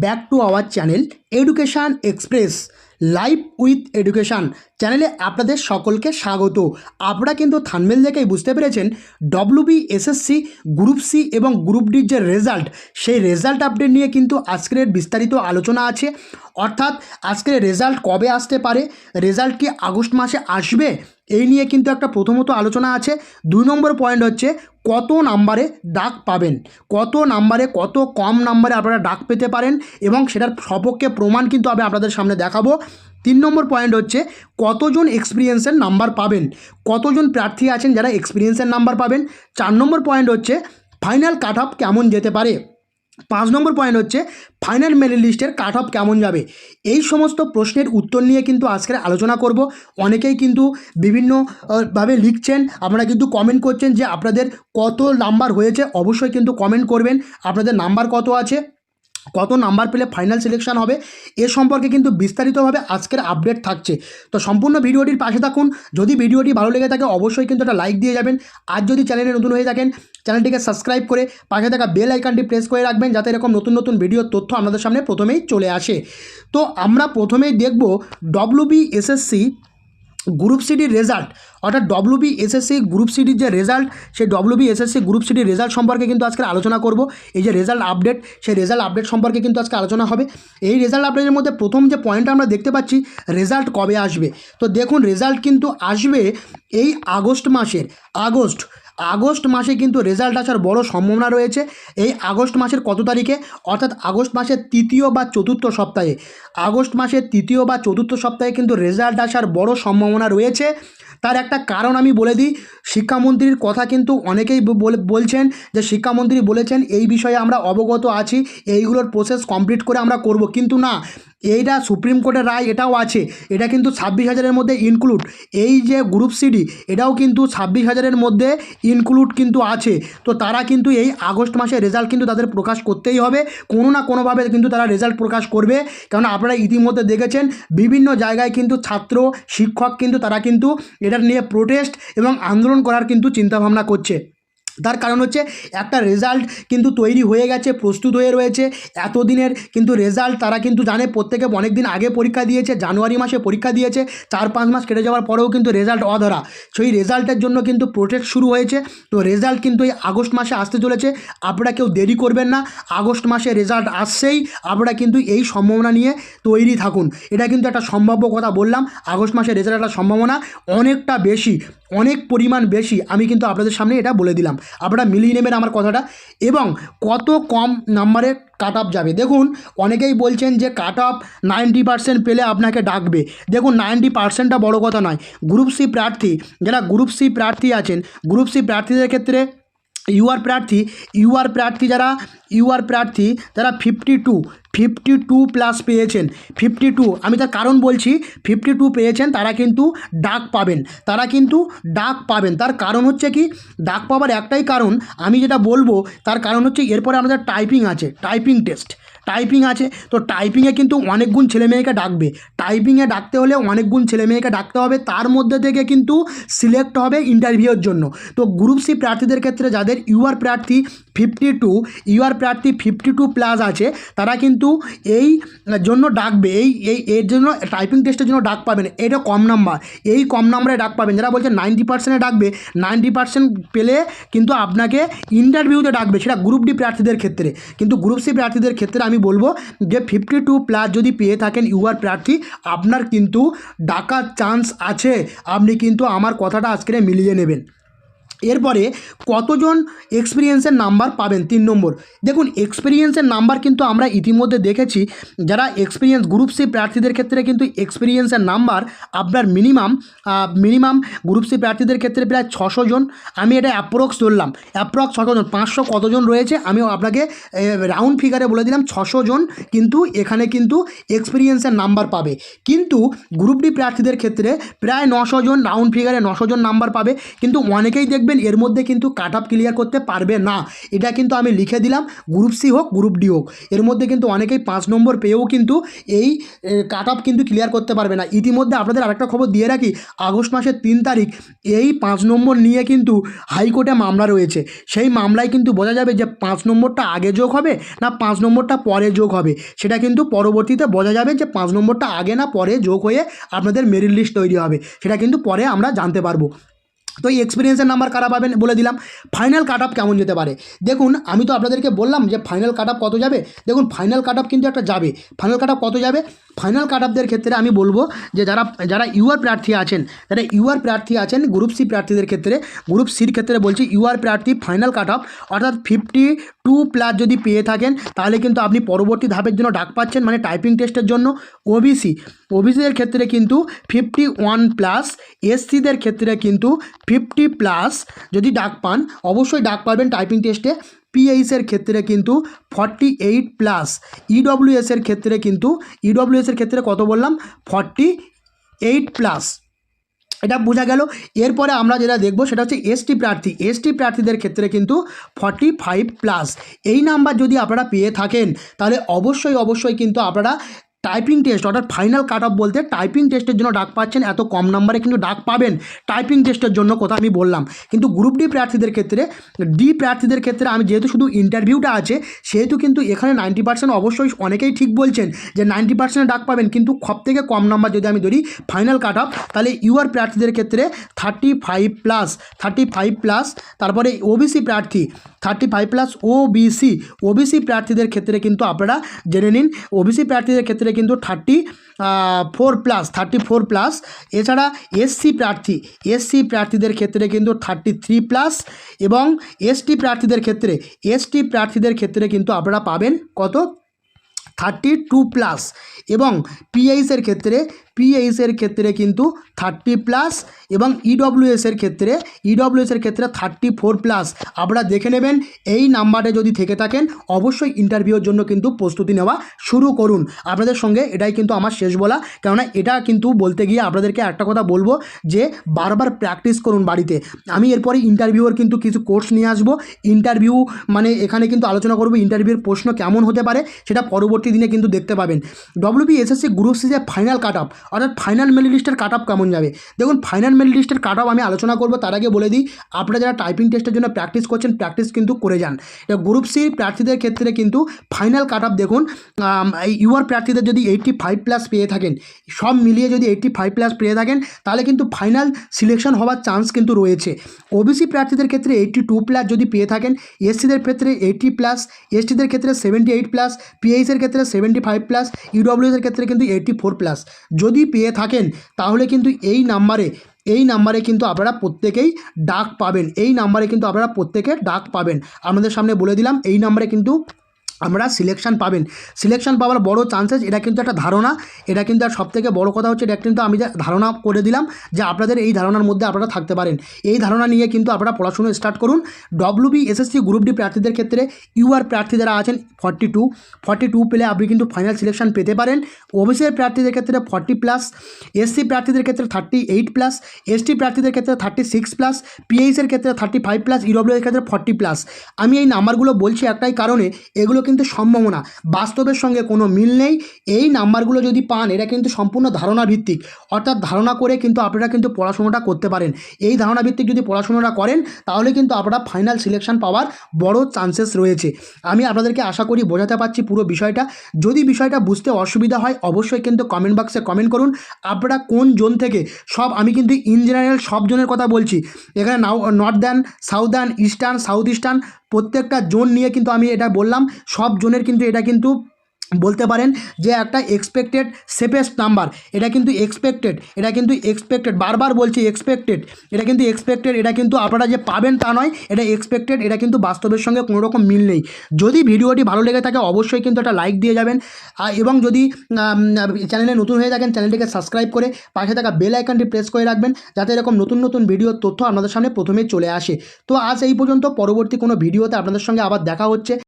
Back to our channel education express live with education চ্যানেলে আপনাদের সকলকে স্বাগত। আপনারা কিন্তু থাম্বনেল দেখেই বুঝতে পেরেছেন ডব্লিউবিএসএসসি গ্রুপ সি এবং গ্রুপ ডির যে রেজাল্ট, সেই রেজাল্ট আপডেট নিয়ে কিন্তু আজকের বিস্তারিত আলোচনা আছে। অর্থাৎ আজকের রেজাল্ট কবে আসতে পারে, রেজাল্ট কি আগস্ট মাসে আসবে, এই নিয়ে কিন্তু একটা প্রথমত আলোচনা আছে। 2 নম্বর পয়েন্ট হচ্ছে কত নাম্বারে ডাক পাবেন, কত নাম্বারে, কত কম নাম্বারে আপনারা ডাক পেতে পারেন এবং সেটার সপক্ষে প্রমাণ কিন্তু আমি আপনাদের সামনে দেখাবো। 3 নম্বর পয়েন্ট হচ্ছে কতজন এক্সপিরিয়েন্সের নাম্বার পাবেন, কতজন প্রার্থী আছেন যারা এক্সপিরিয়েন্সের নাম্বার পাবেন। 4 নম্বর পয়েন্ট হচ্ছে ফাইনাল কাট অফ কেমন যেতে পারে। 5 নম্বর পয়েন্ট হচ্ছে ফাইনাল মেরিট লিস্টের কাট অফ কেমন যাবে। এই সমস্ত প্রশ্নের উত্তর নিয়ে কিন্তু আজকের আলোচনা করব। অনেকেই কিন্তু বিভিন্নভাবে লিখছেন, আপনারা কিন্তু কমেন্ট করছেন যে আপনাদের কত নাম্বার হয়েছে। অবশ্যই কিন্তু কমেন্ট করবেন আপনাদের নাম্বার কত আছে, কত নাম্বার পেলে ফাইনাল সিলেকশন হবে। এ সম্পর্কে কিন্তু বিস্তারিতভাবে আজকের আপডেট থাকছে। তো সম্পূর্ণ ভিডিওটির পাশে থাকুন। যদি ভিডিওটি ভালো লেগে থাকে অবশ্যই কিন্তু একটা লাইক দিয়ে যাবেন। আর যদি চ্যানেলে নতুন হয়ে থাকেন চ্যানেলটিকে সাবস্ক্রাইব করে পাশে থাকা বেল আইকনটি প্রেস করে রাখবেন, যাতে এরকম নতুন নতুন ভিডিওর তথ্য আপনাদের সামনে প্রথমেই চলে আসে। তো আমরা প্রথমেই দেখব ডব্লিউবিএসএসসি গ্রুপ সিডির রেজাল্ট, অর্থাৎ ডব্লিউবিএসএসসি গ্রুপ সিডির যে রেজাল্ট, সেই ডব্লিউবিএসএসসি গ্রুপ সিডির রেজাল্ট সম্পর্কে কিন্তু আজকে আলোচনা করব। এই যে রেজাল্ট আপডেট, সেই রেজাল্ট আপডেট সম্পর্কে কিন্তু আজকে আলোচনা হবে। এই রেজাল্ট আপডেটের মধ্যে প্রথম যে পয়েন্টটা আমরা দেখতে পাচ্ছি, রেজাল্ট কবে আসবে। তো দেখুন, রেজাল্ট কিন্তু আসবে এই আগস্ট মাসে কিন্তু রেজাল্ট আসার বড় সম্ভাবনা রয়েছে। এই আগস্ট মাসের কত তারিখে, অর্থাৎ আগস্ট মাসের 3য় বা 4র্থ সপ্তাহে, আগস্ট মাসের 3য় বা 4র্থ সপ্তাহে কিন্তু রেজাল্ট আসার বড় সম্ভাবনা রয়েছে। তার একটা কারণ আমি বলে দিই, শিক্ষামন্ত্রীর কথা কিন্তু অনেকেই বলছেন যে শিক্ষামন্ত্রী বলেছেন এই বিষয়ে আমরা অবগত আছি, এইগুলোর প্রসেস কমপ্লিট করে আমরা করব, কিন্তু না, এইটা সুপ্রিম কোর্টের রায় এটাও আছে, এটা কিন্তু 26,000-এর মধ্যে ইনক্লুড। এই যে গ্রুপ সিডি, এটাও কিন্তু 26,000-এর মধ্যে ইনক্লুড কিন্তু আছে। তো তারা কিন্তু এই আগস্ট মাসে রেজাল্ট কিন্তু তাদের প্রকাশ করতেই হবে, কোনো না কোনোভাবে কিন্তু তারা রেজাল্ট প্রকাশ করবে। কেননা আপনারা ইতিমধ্যে দেখেছেন বিভিন্ন জায়গায় কিন্তু ছাত্র শিক্ষক কিন্তু তারা কিন্তু এটার নিয়ে প্রোটেস্ট এবং আন্দোলন করার কিন্তু চিন্তাভাবনা করছে। তার কারণ হচ্ছে একটা রেজাল্ট কিন্তু তৈরি হয়ে গেছে, প্রস্তুত হয়ে রয়েছে এতদিনের কিন্তু রেজাল্ট তারা কিন্তু জানে। প্রত্যেকে অনেক দিন আগে পরীক্ষা দিয়েছে, জানুয়ারি মাসে পরীক্ষা দিয়েছে, 4-5 মাস কেটে যাওয়ার পরেও কিন্তু রেজাল্ট অধরা। সেই রেজাল্টের জন্য কিন্তু প্রোটেস্ট শুরু হয়েছে। তো রেজাল্ট কিন্তু এই আগস্ট মাসে আসতে চলেছে, আপনারা কেউ দেরি করবেন না। আগস্ট মাসে রেজাল্ট আসছেই, আপনারা কিন্তু এই সম্ভাবনা নিয়ে তৈরি থাকুন। এটা কিন্তু একটা সম্ভাব্য কথা বললাম, আগস্ট মাসে রেজাল্ট একটা সম্ভাবনা অনেকটা বেশি, অনেক পরিমাণ বেশি। আমি কিন্তু আপনাদের সামনে এটা বলে দিলাম, আপনারা মিলিয়ে নেবেন আমার কথাটা। এবং কত কম নাম্বারে কাট অফ যাবে, দেখুন অনেকেই বলছেন যে কাট অফ 90% পেলে আপনাকে ডাকবে। দেখুন 90%টা বড় কথা নয়। গ্রুপ সি প্রার্থী, যারা গ্রুপ সি প্রার্থী আছেন, গ্রুপ সি প্রার্থীদের ক্ষেত্রে ইউআর প্রার্থী যারা 52 প্লাস পেয়েছেন, 52, আমি তার কারণ বলছি, 52 পেয়েছেন তারা কিন্তু ডাক পাবেন, তার কারণ হচ্ছে কি, ডাক পাওয়ার একটাই কারণ আমি যেটা বলবো, তার কারণ হচ্ছে এরপরে আমাদের টাইপিং আছে, টাইপিং আছে। তো টাইপিংয়ে কিন্তু অনেক গুণ ছেলেমেয়েকে ডাকবে, টাইপিংয়ে ডাকতে হলে অনেক গুণ ছেলেমেয়েকে ডাকতে হবে, তার মধ্যে থেকে কিন্তু সিলেক্ট হবে ইন্টারভিউর জন্য। তো গ্রুপ সি প্রার্থীদের ক্ষেত্রে যাদের ইউআর প্রার্থী 52 প্লাস আছে, তারা কিন্তু এই জন্য ডাকবে, এর জন্য টাইপিং টেস্টের জন্য ডাক পাবেন। এটা কম নাম্বার, এই কম নাম্বারে ডাক পাবেন। যারা বলছে 90%-এ ডাকবে, 90% পেলে কিন্তু আপনাকে ইন্টারভিউতে ডাকবে, সেটা গ্রুপ ডি প্রার্থীদের ক্ষেত্রে। কিন্তু গ্রুপ সি প্রার্থীদের ক্ষেত্রে আমি বলবো যে 52 প্লাস যদি পেয়ে থাকেন ইউআর প্রার্থী, আপনার কিন্তু ডাকার চান্স আছে। আপনি কিন্তু আমার কথাটা আজকে মিলিয়ে নেবেন। এরপরে কতজন এক্সপিরিয়েন্সের নাম্বার পাবেন, 3 নম্বর। দেখুন এক্সপিরিয়েন্সের নাম্বার কিন্তু আমরা ইতিমধ্যে দেখেছি, যারা এক্সপিরিয়েন্স গ্রুপ সি প্রার্থীদের ক্ষেত্রে কিন্তু এক্সপিরিয়েন্সের নাম্বার আপনার মিনিমাম গ্রুপ সি প্রার্থীদের ক্ষেত্রে প্রায় 600 জন। আমি এটা অ্যাপ্রক্স ধরলাম, 600 জন, 500 কতজন রয়েছে আমি আপনাকে রাউন্ড ফিগারে বলে দিলাম, 600 জন কিন্তু এখানে কিন্তু এক্সপিরিয়েন্সের নাম্বার পাবে। কিন্তু গ্রুপ ডি প্রার্থীদের ক্ষেত্রে প্রায় 900 জন, রাউন্ড ফিগারে 900 জন নাম্বার পাবে। কিন্তু অনেকেই দেখবেন দেখবেন এর মধ্যে কিন্তু কাট অফ ক্লিয়ার করতে পারবে না। এটা কিন্তু আমি লিখে দিলাম, গ্রুপ সি হোক গ্রুপ ডি হোক, এর মধ্যে কিন্তু অনেকেই 5 নম্বর পেয়েও কিন্তু এই কাট অফ কিন্তু ক্লিয়ার করতে পারবে না। ইতিমধ্যে আপনাদের আরেকটা খবর দিয়ে রাখি, আগস্ট মাসের 3 তারিখ এই 5 নম্বর নিয়ে কিন্তু হাইকোর্টে মামলা রয়েছে। সেই মামলায় কিন্তু বোঝা যাবে যে 5 নম্বরটা আগে যোগ হবে না 5 নম্বরটা পরে যোগ হবে। সেটা কিন্তু পরবর্তীতে বোঝা যাবে যে 5 নম্বরটা আগে না পরে যোগ হয়ে আপনাদের মেরিট লিস্ট তৈরি হবে, সেটা কিন্তু পরে আমরা জানতে পারবো। তো এই এক্সপিরিয়েন্সের নাম্বার কারা পাবেন বলে দিলাম। ফাইনাল কাট অফ কেমন যেতে পারে দেখুন, আমি তো আপনাদেরকে বললাম যে ফাইনাল কাট অফ কত যাবে। দেখুন ফাইনাল কাট অফ কিন্তু একটা যাবে। ফাইনাল কাট অফ কত যাবে? ফাইনাল কাট অফদের ক্ষেত্রে আমি বলবো যে যারা ইউআর প্রার্থী আছেন গ্রুপ সি প্রার্থীদের ক্ষেত্রে, গ্রুপ সির ক্ষেত্রে বলছি, ইউআর প্রার্থী ফাইনাল কাট অফ অর্থাৎ 52+ যদি পেয়ে থাকেন তাহলে কিন্তু আপনি পরবর্তী ধাপের জন্য ডাক পাচ্ছেন, মানে টাইপিং টেস্টের জন্য। ওবিসিদের ক্ষেত্রে কিন্তু 51+, এসসিদের ক্ষেত্রে কিন্তু 50+ যদি ডাক পান অবশ্যই ডাক পাবেন টাইপিং টেস্টে। পিএইচের ক্ষেত্রে কিন্তু 48+, ইডব্লিউএসের ক্ষেত্রে কত বললাম? 48+। এটা বোঝা গেল। এরপরে আমরা যেটা দেখব সেটা হচ্ছে এসটি প্রার্থীদের ক্ষেত্রে কিন্তু 45+। এই নাম্বার যদি আপনারা পেয়ে থাকেন তাহলে অবশ্যই কিন্তু আপনারা টাইপিং টেস্ট অর্থাৎ ফাইনাল কাট অফ বলতে টাইপিং টেস্টের জন্য ডাক পাচ্ছেন। এত কম নাম্বারে কিন্তু ডাক পাবেন টাইপিং টেস্টের জন্য, কথা আমি বললাম। কিন্তু গ্রুপ ডি প্রার্থীদের ক্ষেত্রে আমি যেহেতু শুধু ইন্টারভিউটা আছে সেহেতু কিন্তু এখানে 90% অবশ্যই অনেকেই ঠিক বলছেন যে 90% ডাক পাবেন, কিন্তু সবথেকে কম নাম্বার যদি আমি ধরি ফাইনাল কাট অফ তাহলে ইউআর প্রার্থীদের ক্ষেত্রে 35+। তারপরে ওবিসি প্রার্থী 35+, ওবিসি প্রার্থীদের ক্ষেত্রে কিন্তু আপনারা জেনে নিন, ওবিসি প্রার্থীদের ক্ষেত্রে কিন্তু 34+। এছাড়া এসসি প্রার্থীদের ক্ষেত্রে কিন্তু 33+, এবং এসটি প্রার্থীদের ক্ষেত্রে কিন্তু আপনারা পাবেন কত? 32+, এবং পিএইচের ক্ষেত্রে কিন্তু 30+, এবং ইডব্লিউএসের ক্ষেত্রে 34+। আপনারা দেখে নেবেন। এই নাম্বারে যদি থেকে থাকেন অবশ্যই ইন্টারভিউর জন্য কিন্তু প্রস্তুতি নেওয়া শুরু করুন। আপনাদের সঙ্গে এটাই কিন্তু আমার শেষ বলা, কেননা এটা কিন্তু বলতে গিয়ে আপনাদেরকে একটা কথা বলবো যে বারবার প্র্যাকটিস করুন বাড়িতে। আমি এরপরে ইন্টারভিউর কিন্তু কিছু কোর্স নিয়ে আসবো। ইন্টারভিউ মানে এখানে কিন্তু আলোচনা করবো ইন্টারভিউর প্রশ্ন কেমন হতে পারে, সেটা পরবর্তী দিনে কিন্তু দেখতে পাবেন। ডব্লিউবিএসএসসি গ্রুপ সি যে ফাইনাল কাট অফ অর্থাৎ ফাইনাল মেরিট লিস্টের কাট অফ কেমন যাবে দেখুন। ফাইনাল মেরিট লিস্টের কাট অফ আমি আলোচনা করবো, তার আগে বলে দিই আপনারা যারা টাইপিং টেস্টের জন্য প্র্যাকটিস করছেন প্র্যাকটিস কিন্তু করে যান। গ্রুপ সি প্রার্থীদের ক্ষেত্রে কিন্তু ফাইনাল কাট অফ দেখুন, ইউআর প্রার্থীদের যদি 85+ পেয়ে থাকেন, সব মিলিয়ে যদি 85+ পেয়ে থাকেন তাহলে কিন্তু ফাইনাল সিলেকশন হওয়ার চান্স কিন্তু রয়েছে। ওবিসি প্রার্থীদের ক্ষেত্রে 82+ যদি পেয়ে থাকেন, এসসিদের ক্ষেত্রে 80+, এসটিদের ক্ষেত্রে 78+, পিএইচের ক্ষেত্রে 75+, ইডব্লিউএসের ক্ষেত্রে কিন্তু 84+ যদি পেয়ে থাকেন তাহলে কিন্তু এই নাম্বারে কিন্তু আপনারা প্রত্যেকেই ডাক পাবেন। আপনাদের সামনে বলে দিলাম এই নাম্বারে কিন্তু আমরা সিলেকশন পাওয়ার বড় চান্সেস। এটা কিন্তু একটা ধারণা, এটা কিন্তু আর সবথেকে বড় কথা হচ্ছে এটা কিন্তু আমি যা ধারণা করে দিলাম যে আপনাদের এই ধারণার মধ্যে আপনারা থাকতে পারেন। এই ধারণা নিয়ে কিন্তু আপনারা পড়াশোনা স্টার্ট করুন। ডব্লিউবিএসএসসি গ্রুপ ডি প্রার্থীদের ক্ষেত্রে ইউআর প্রার্থী যারা আছেন 42 পেলে আপনি কিন্তু ফাইনাল সিলেকশন পেতে পারেন। ওবিসি প্রার্থীদের ক্ষেত্রে 40+, এসসি প্রার্থীদের ক্ষেত্রে 38+, এসটি প্রার্থীদের ক্ষেত্রে 36+, পিএইচের ক্ষেত্রে 35+, ইডব্লিউএসের ক্ষেত্রে 40+। আমি এই নাম্বারগুলো বলছি একটাই কারণে, এগুলো কিন্তু সম্ভাবনা, বাস্তবের সঙ্গে কোনো মিল নেই। এই নাম্বারগুলো যদি পান এটা কিন্তু সম্পূর্ণ ধারণা ভিত্তিক, অর্থাৎ ধারণা করে কিন্তু আপনারা কিন্তু পড়াশোনাটা করতে পারেন। এই ধারণা ভিত্তিক যদি পড়াশোনাটা করেন তাহলে কিন্তু আপনারা ফাইনাল সিলেকশন পাওয়ার বড় চান্সেস রয়েছে। আমি আপনাদেরকে আশা করি বোঝাতে পারছি পুরো বিষয়টা। যদি বিষয়টা বুঝতে অসুবিধা হয় অবশ্যই কিন্তু কমেন্ট বক্সে কমেন্ট করুন আপনারা কোন জোন থেকে। আমি কিন্তু ইন জেনারেল সব জোনের কথা বলছি, এখানে Northern, southern, eastern, south eastern প্রত্যেকটা জোন নিয়ে কিন্তু আমি এটা বললাম। সব জোনের কিন্তু এটা কিন্তু বলতে পারেন যে একটা এক্সপেক্টেড সেফেস্ট নাম্বার। এটা কিন্তু এক্সপেক্টেড, বারবার বলছি এক্সপেক্টেড, এটা কিন্তু আপনারা যে পাবেন তা নয়, এটা এক্সপেক্টেড, এটা কিন্তু বাস্তবের সঙ্গে কোনো রকম মিল নেই। যদি ভিডিওটি ভালো লেগে থাকে অবশ্যই কিন্তু একটা লাইক দিয়ে যাবেন, এবং যদি চ্যানেলে নতুন হয়ে থাকেন চ্যানেলটিকে সাবস্ক্রাইব করে পাশে থাকা বেল আইকনটি প্রেস করে রাখবেন যাতে এরকম নতুন ভিডিওর তথ্য আপনাদের সামনে প্রথমেই চলে আসে। তো আজ এই পর্যন্ত, পরবর্তী কোনো ভিডিওতে আপনাদের সঙ্গে আবার দেখা হচ্ছে।